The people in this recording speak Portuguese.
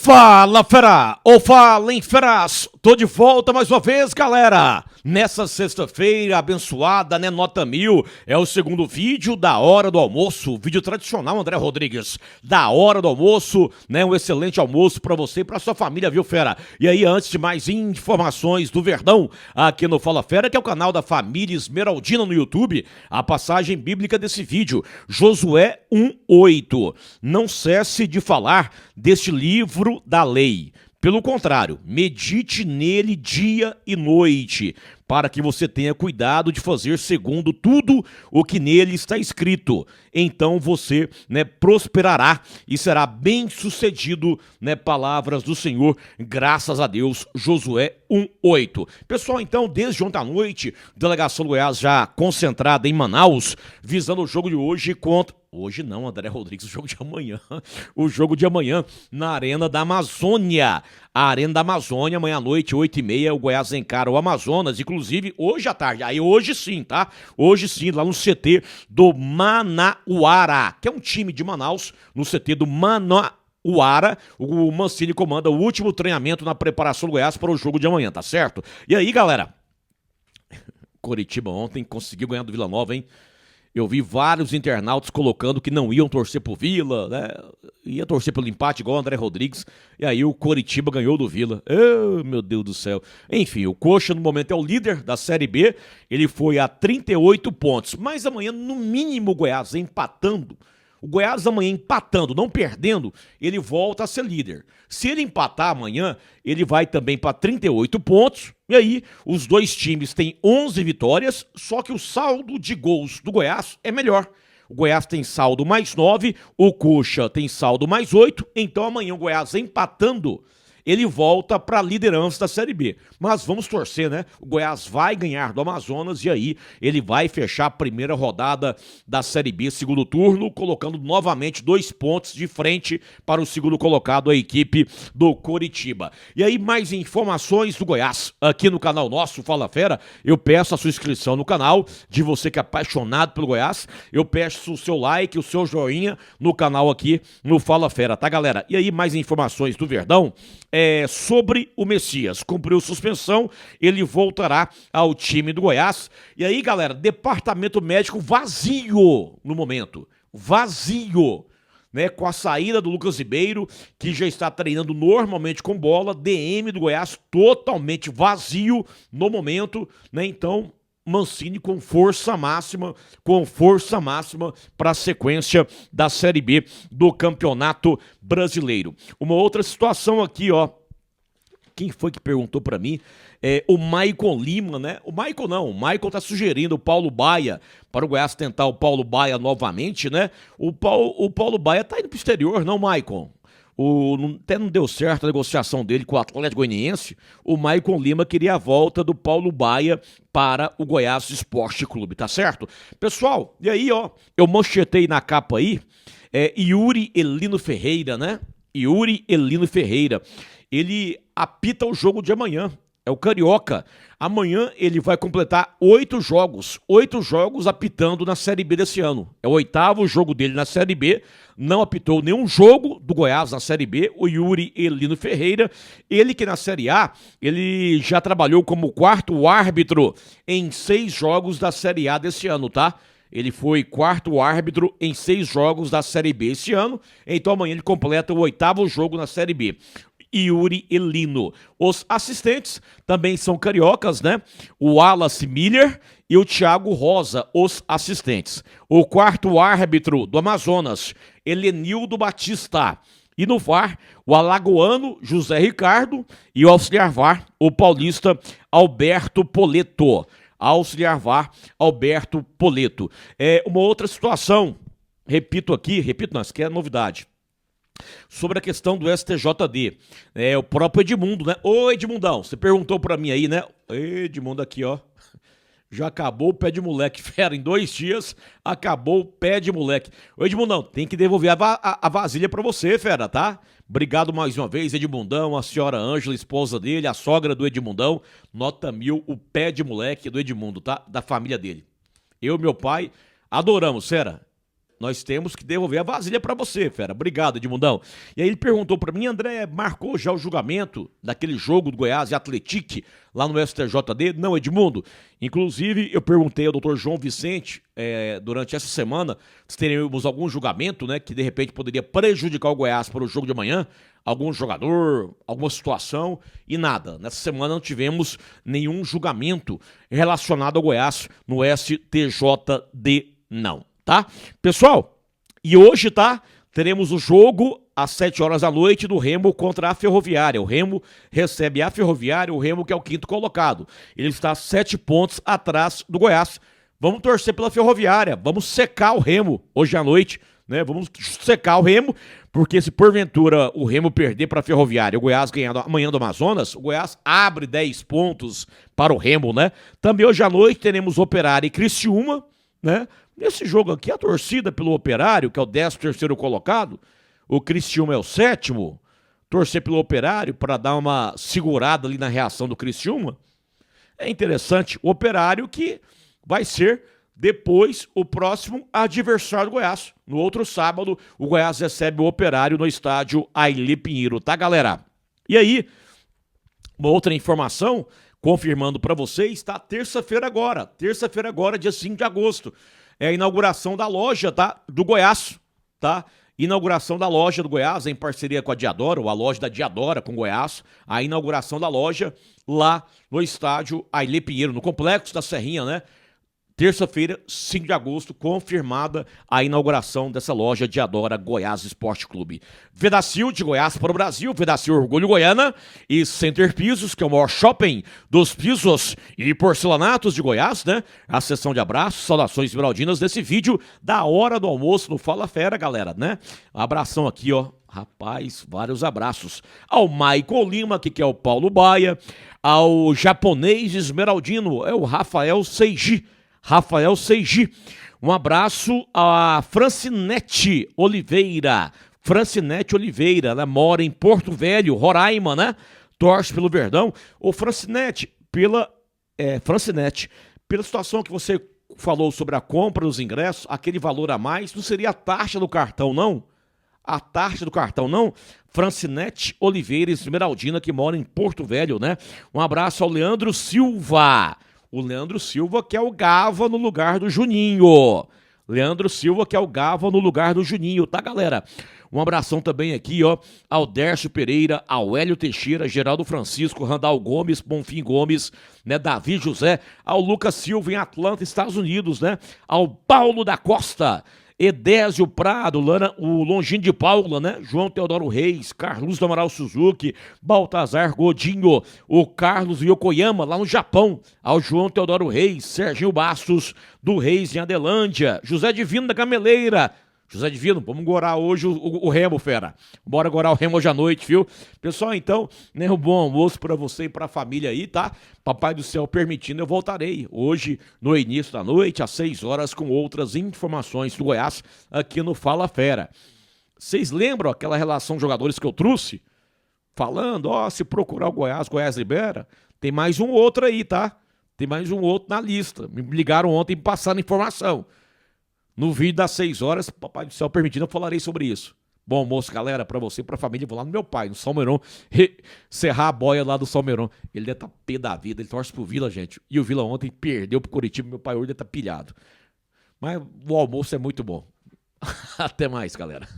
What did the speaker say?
Fala, fera! Ou fala em feras! Tô de volta mais uma vez, galera! Nessa sexta-feira abençoada, né? Nota 1000, é o segundo vídeo da hora do almoço, vídeo tradicional, André Rodrigues, da hora do almoço, né? Um excelente almoço pra você e pra sua família, viu, fera? E aí, antes de mais informações do Verdão, aqui no Fala Fera, que é o canal da família Esmeraldina no YouTube, a passagem bíblica desse vídeo, Josué 1:8. Não cesse de falar deste livro da lei. Pelo contrário, medite nele dia e noite, para que você tenha cuidado de fazer segundo tudo o que nele está escrito. Então você, prosperará e será bem-sucedido, palavras do Senhor, graças a Deus. Josué 1:8. Pessoal, então, desde ontem à noite, delegação do Goiás já concentrada em Manaus, visando o jogo de hoje contra... Hoje não, André Rodrigues, o jogo de amanhã. O jogo de amanhã na Arena da Amazônia. A Arena da Amazônia, amanhã à noite, 8h30, o Goiás encara o Amazonas. Inclusive, hoje à tarde. Aí hoje sim, tá? Hoje sim, lá no CT do Manauara, que é um time de Manaus, no CT do Manauara. O Mancini comanda o último treinamento na preparação do Goiás para o jogo de amanhã, tá certo? E aí, galera, Coritiba ontem conseguiu ganhar do Vila Nova, hein? Eu vi vários internautas colocando que não iam torcer pro Vila, né? Ia torcer pelo empate igual o André Rodrigues. E aí o Coritiba ganhou do Vila. Oh, meu Deus do céu. Enfim, o Coxa no momento é o líder da Série B. Ele foi a 38 pontos. Mas amanhã, no mínimo, o Goiás empatando. O Goiás amanhã empatando, não perdendo, ele volta a ser líder. Se ele empatar amanhã, ele vai também para 38 pontos. E aí, os dois times têm 11 vitórias, só que o saldo de gols do Goiás é melhor. O Goiás tem saldo mais 9, o Coxa tem saldo mais 8. Então amanhã o Goiás empatando, ele volta para a liderança da Série B. Mas vamos torcer, né? O Goiás vai ganhar do Amazonas e aí ele vai fechar a primeira rodada da Série B, segundo turno, colocando novamente 2 pontos de frente para o segundo colocado, a equipe do Coritiba. E aí, mais informações do Goiás aqui no canal nosso, Fala Fera. Eu peço a sua inscrição no canal, de você que é apaixonado pelo Goiás. Eu peço o seu like, o seu joinha no canal aqui no Fala Fera, tá, galera? E aí, mais informações do Verdão. Sobre o Messias, cumpriu suspensão, ele voltará ao time do Goiás. E aí, galera, departamento médico vazio no momento, vazio, né? Com a saída do Lucas Ribeiro, que já está treinando normalmente com bola, DM do Goiás totalmente vazio no momento, né? Então, Mancini com força máxima para a sequência da Série B do Campeonato Brasileiro. Uma outra situação aqui, ó. Quem foi que perguntou para mim? O Maicon Lima, né? O Maicon tá sugerindo o Paulo Baia para o Goiás tentar o Paulo Baia novamente, né? O Paulo Baia tá indo pro exterior, não, Maicon? Até não deu certo a negociação dele com o Atlético Goianiense. O Maicon Lima queria a volta do Paulo Baia para o Goiás Esporte Clube, tá certo? Pessoal, e aí, ó, eu manchetei na capa aí, Yuri Elino Ferreira, né? Yuri Elino Ferreira. Ele apita o jogo de amanhã. É o Carioca. Amanhã ele vai completar 8 jogos apitando na Série B desse ano. É o 8º jogo dele na Série B. Não apitou nenhum jogo do Goiás na Série B, o Yuri Elino Ferreira. Ele que na Série A, ele já trabalhou como 4º árbitro em 6 jogos da Série A desse ano, tá? Ele foi 4º árbitro em 6 jogos da Série B esse ano. Então amanhã ele completa o 8º jogo na Série B. Yuri Elino. Os assistentes também são cariocas, né? O Wallace Miller e o Thiago Rosa, os assistentes. O 4º árbitro do Amazonas, Helenildo Batista. E no VAR, o alagoano José Ricardo e o auxiliar VAR, o paulista Alberto Poleto. Auxiliar VAR, Alberto Poleto. Uma outra situação, repito, isso aqui é novidade. Sobre a questão do STJD, o próprio Edmundo, né? Ô Edmundão, você perguntou pra mim aí, né? Edmundo aqui, ó, já acabou o pé de moleque, fera, em 2 dias acabou o pé de moleque. Ô Edmundão, tem que devolver a vasilha pra você, fera, tá? Obrigado mais uma vez, Edmundão, a senhora Ângela, esposa dele, a sogra do Edmundão, nota 1000, o pé de moleque do Edmundo, tá? Da família dele. Eu e meu pai adoramos, fera. nós temos que devolver a vasilha pra você, fera. Obrigado, Edmundão. E aí ele perguntou pra mim, André, marcou já o julgamento daquele jogo do Goiás e Atlético lá no STJD? Não, Edmundo. Inclusive, eu perguntei ao doutor João Vicente, durante essa semana, se teremos algum julgamento, né, que de repente poderia prejudicar o Goiás para o jogo de amanhã, algum jogador, alguma situação, e nada. Nessa semana não tivemos nenhum julgamento relacionado ao Goiás no STJD, não, tá? Pessoal, e hoje, tá, teremos o jogo às 7 horas da noite do Remo contra a Ferroviária. O Remo recebe a Ferroviária, o Remo que é o quinto colocado. Ele está 7 pontos atrás do Goiás. Vamos torcer pela Ferroviária, vamos secar o Remo hoje à noite, né? Vamos secar o Remo, porque se porventura o Remo perder para a Ferroviária, o Goiás ganhar amanhã do Amazonas, o Goiás abre 10 pontos para o Remo, né? Também hoje à noite teremos Operário e Criciúma, né? Nesse jogo aqui, a torcida pelo Operário, que é o 13º colocado, o Criciúma é o 7º, torcer pelo Operário para dar uma segurada ali na reação do Criciúma. É interessante, o Operário que vai ser depois o próximo adversário do Goiás. No outro sábado, o Goiás recebe o Operário no estádio Ailê Pinheiro, tá, galera? E aí, uma outra informação, confirmando para vocês, tá? Terça-feira agora, dia 5 de agosto, é a inauguração da loja, tá? Do Goiás, tá? Inauguração da loja do Goiás, em parceria com a Diadora, ou a loja da Diadora com o Goiás, a inauguração da loja lá no estádio Ailê Pinheiro, no Complexo da Serrinha, né? Terça-feira, 5 de agosto, confirmada a inauguração dessa loja Diadora Goiás Esporte Clube. Vedacil de Goiás para o Brasil, Vedacil Orgulho Goiana e Center Pisos, que é o maior shopping dos pisos e porcelanatos de Goiás, né? A sessão de abraços, saudações esmeraldinas desse vídeo da hora do almoço no Fala Fera, galera, né? Abração aqui, ó. Rapaz, vários abraços. Ao Michael Lima, que é o Paulo Baia, ao japonês esmeraldino, é o Rafael Seiji. Um abraço a Francinete Oliveira. Ela mora em Porto Velho, Roraima, né? Torce pelo Verdão. Ô, Francinete, pela situação que você falou sobre a compra dos ingressos, aquele valor a mais, não seria a taxa do cartão, não? A taxa do cartão, não? Francinete Oliveira Esmeraldina, que mora em Porto Velho, né? Um abraço ao Leandro Silva. O Leandro Silva, que é o Gava no lugar do Juninho. Tá, galera? Um abração também aqui, ó, ao Dércio Pereira, ao Hélio Teixeira, Geraldo Francisco, Randall Gomes, Bonfim Gomes, né, Davi José, ao Lucas Silva em Atlanta, Estados Unidos, né, ao Paulo da Costa, Edésio Prado, o Longino de Paula, né? João Teodoro Reis, Carlos do Amaral Suzuki, Baltazar Godinho, o Carlos Yokoyama, lá no Japão, ao João Teodoro Reis, Serginho Bastos, do Reis em Adelândia, José Divino da Gameleira. José Divino, vamos gorar hoje o Remo, fera. Bora gorar o Remo hoje à noite, viu? Pessoal, então, né, um bom almoço pra você e pra família aí, tá? Papai do céu permitindo, eu voltarei hoje, no início da noite, às 6 horas, com outras informações do Goiás, aqui no Fala Fera. Vocês lembram aquela relação de jogadores que eu trouxe? Falando, ó, se procurar o Goiás libera. Tem mais um outro aí, tá? Tem mais um outro na lista. Me ligaram ontem passando informação. No vídeo das 6 horas, papai do céu permitindo, eu falarei sobre isso. Bom almoço, galera, pra você e pra família. Vou lá no meu pai, no Salmeirão, serrar a boia lá do Salmeirão. Ele deve estar pé da vida, ele torce pro Vila, gente. E o Vila ontem perdeu pro Curitiba, meu pai hoje deve estar pilhado. Mas o almoço é muito bom. Até mais, galera.